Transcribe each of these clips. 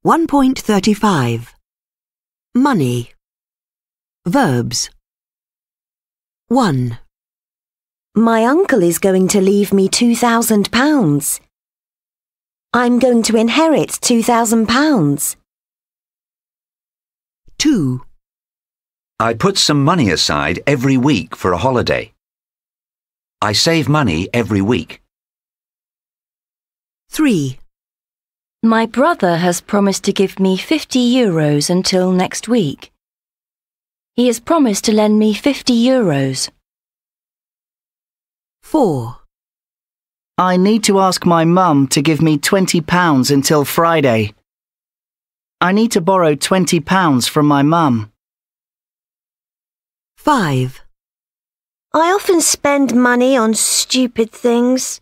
1.35 Money. Verbs. 1, My uncle is going to leave me £2,000. I'm going to inherit £2,000. 2, I put some money aside every week for a holiday. I save money every week. 3, My brother has promised to give me €50 until next week. He has promised to lend me €50. 4, I need to ask my mum to give me £20 until Friday. I need to borrow £20 from my mum. 5, I often spend money on stupid things.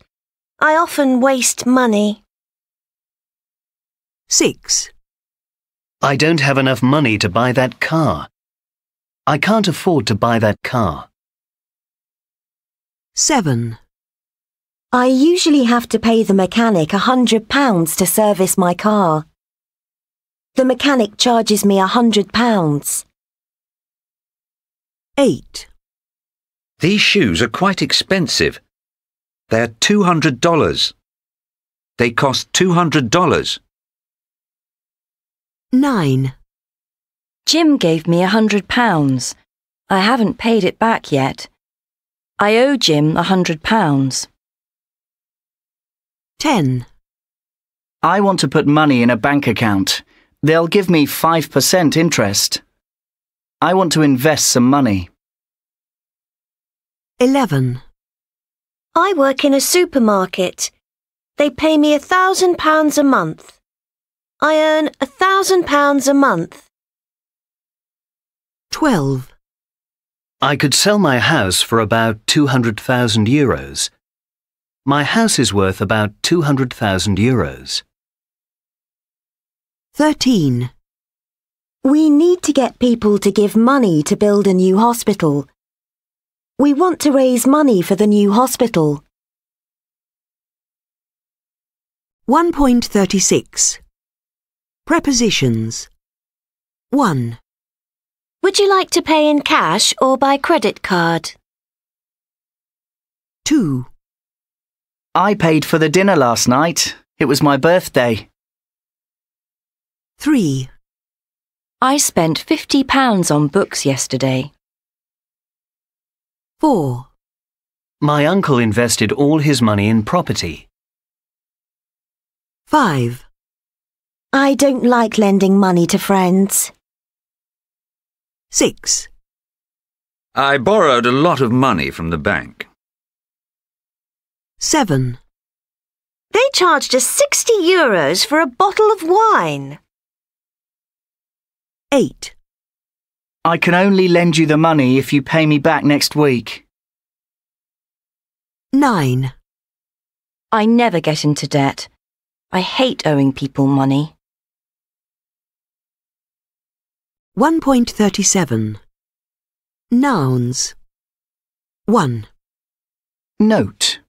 I often waste money. 6, I don't have enough money to buy that car. I can't afford to buy that car. 7, I usually have to pay the mechanic £100 to service my car. The mechanic charges me £100. 8, These shoes are quite expensive. They're $200. They cost $200. 9, Jim gave me £100. I haven't paid it back yet. I owe Jim £100. 10, I want to put money in a bank account. They'll give me 5% interest. I want to invest some money. 11, I work in a supermarket. They pay me £1,000 a month. I earn £1,000 a month. 12, I could sell my house for about €200,000. My house is worth about €200,000. 13, We need to get people to give money to build a new hospital. We want to raise money for the new hospital. 1.36 Prepositions. 1, Would you like to pay in cash or by credit card? 2, I paid for the dinner last night. It was my birthday. 3, I spent £50 on books yesterday. 4, My uncle invested all his money in property. 5, I don't like lending money to friends. 6, I borrowed a lot of money from the bank. 7, They charged us €60 for a bottle of wine. 8, I can only lend you the money if you pay me back next week. 9, I never get into debt. I hate owing people money. 1.37 Nouns. 1, Note.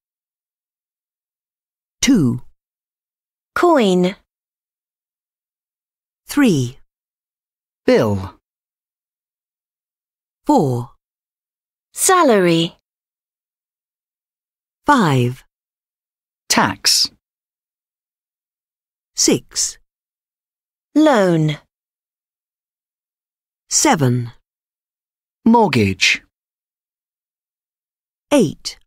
2, Coin. 3, Bill. 4, Salary. 5, Tax. 6, Loan. 7, Mortgage. 8.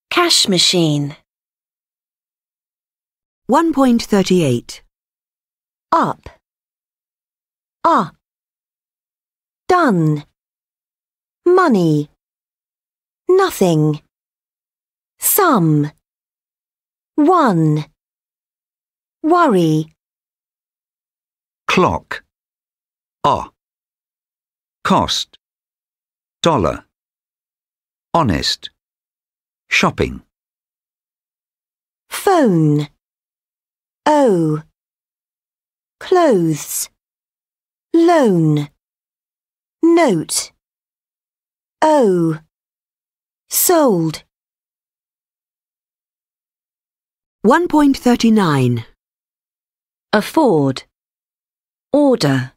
Cash machine. 1.38 Up. Done. Money. Nothing. Some. One. Worry. Clock. Cost. Dollar. Honest. Shopping. Phone. O. Clothes. Loan. Note. O. Sold. 1.39 Afford. order,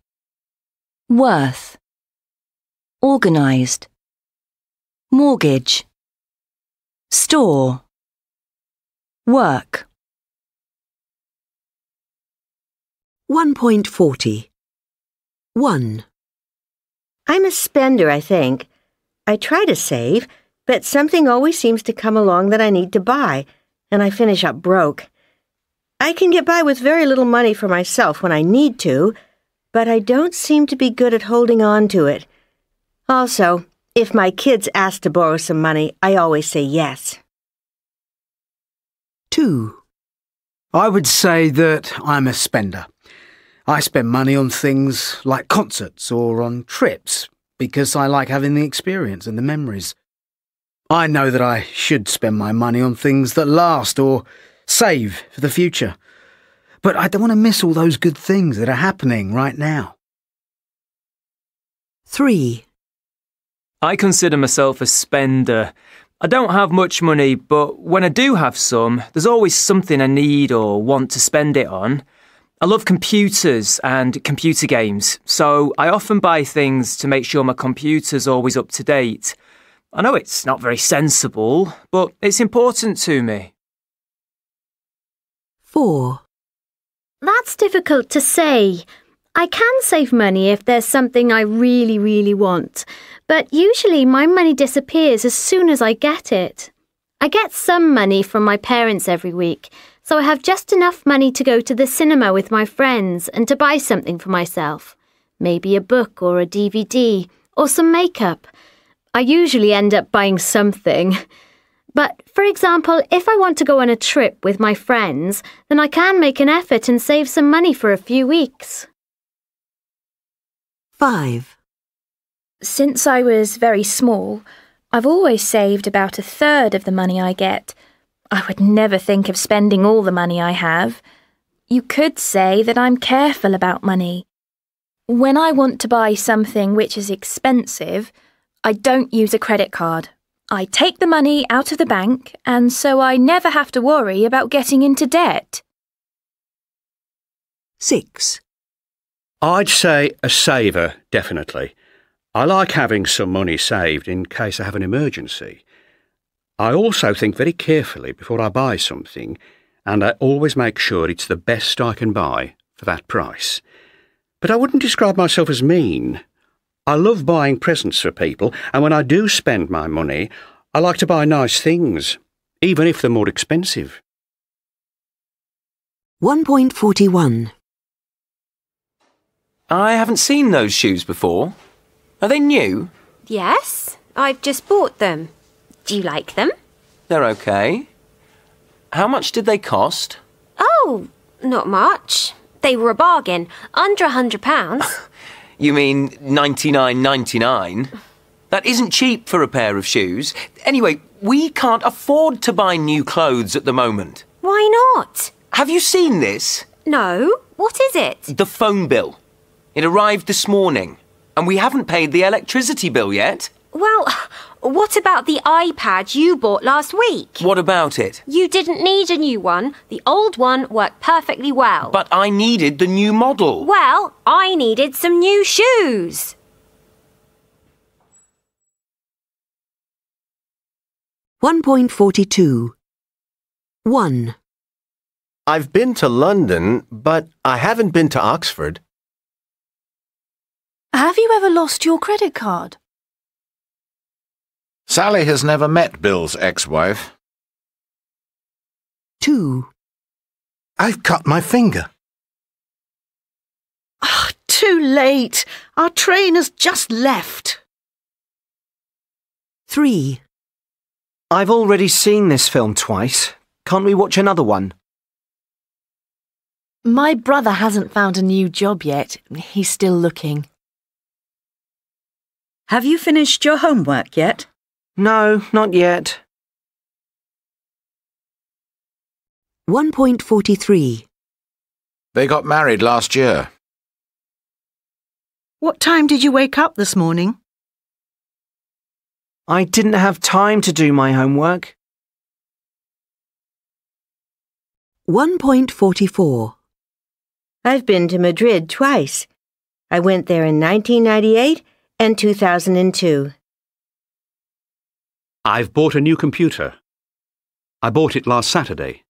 worth, organised, mortgage, store, work. 1.40. 1, I'm a spender, I think. I try to save, but something always seems to come along that I need to buy, and I finish up broke. I can get by with very little money for myself when I need to, but I don't seem to be good at holding on to it. Also, if my kids ask to borrow some money, I always say yes. 2, I would say that I'm a spender. I spend money on things like concerts or on trips because I like having the experience and the memories. I know that I should spend my money on things that last or save for the future. But I don't want to miss all those good things that are happening right now. 3, I consider myself a spender. I don't have much money, but when I do have some, there's always something I need or want to spend it on. I love computers and computer games, so I often buy things to make sure my computer's always up to date. I know it's not very sensible, but it's important to me. 4, That's difficult to say. I can save money if there's something I really want, but usually my money disappears as soon as I get it. I get some money from my parents every week, so I have just enough money to go to the cinema with my friends and to buy something for myself. Maybe a book or a DVD or some makeup. I usually end up buying something. But, for example, if I want to go on a trip with my friends, then I can make an effort and save some money for a few weeks. 5, Since I was very small, I've always saved about a third of the money I get. I would never think of spending all the money I have. You could say that I'm careful about money. When I want to buy something which is expensive, I don't use a credit card. I take the money out of the bank, and so I never have to worry about getting into debt. 6, I'd say a saver, definitely. I like having some money saved in case I have an emergency. I also think very carefully before I buy something, and I always make sure it's the best I can buy for that price. But I wouldn't describe myself as mean. I love buying presents for people, and when I do spend my money, I like to buy nice things, even if they're more expensive. 1.41. I haven't seen those shoes before. Are they new? Yes, I've just bought them. Do you like them? They're okay. How much did they cost? Oh, not much. They were a bargain, under £100. You mean 99.99? That isn't cheap for a pair of shoes. Anyway, we can't afford to buy new clothes at the moment. Why not? Have you seen this? No. What is it? The phone bill. It arrived this morning, and we haven't paid the electricity bill yet. Well, what about the iPad you bought last week? What about it? You didn't need a new one. The old one worked perfectly well. But I needed the new model. Well, I needed some new shoes. 1.42. 1, I've been to London, but I haven't been to Oxford. Have you ever lost your credit card? Sally has never met Bill's ex-wife. 2, I've cut my finger. Too late. Our train has just left. 3, I've already seen this film twice. Can't we watch another one? My brother hasn't found a new job yet. He's still looking. Have you finished your homework yet? No, not yet. 1.43. They got married last year. What time did you wake up this morning? I didn't have time to do my homework. 1.44. I've been to Madrid twice. I went there in 1998 and 2002. I've bought a new computer. I bought it last Saturday.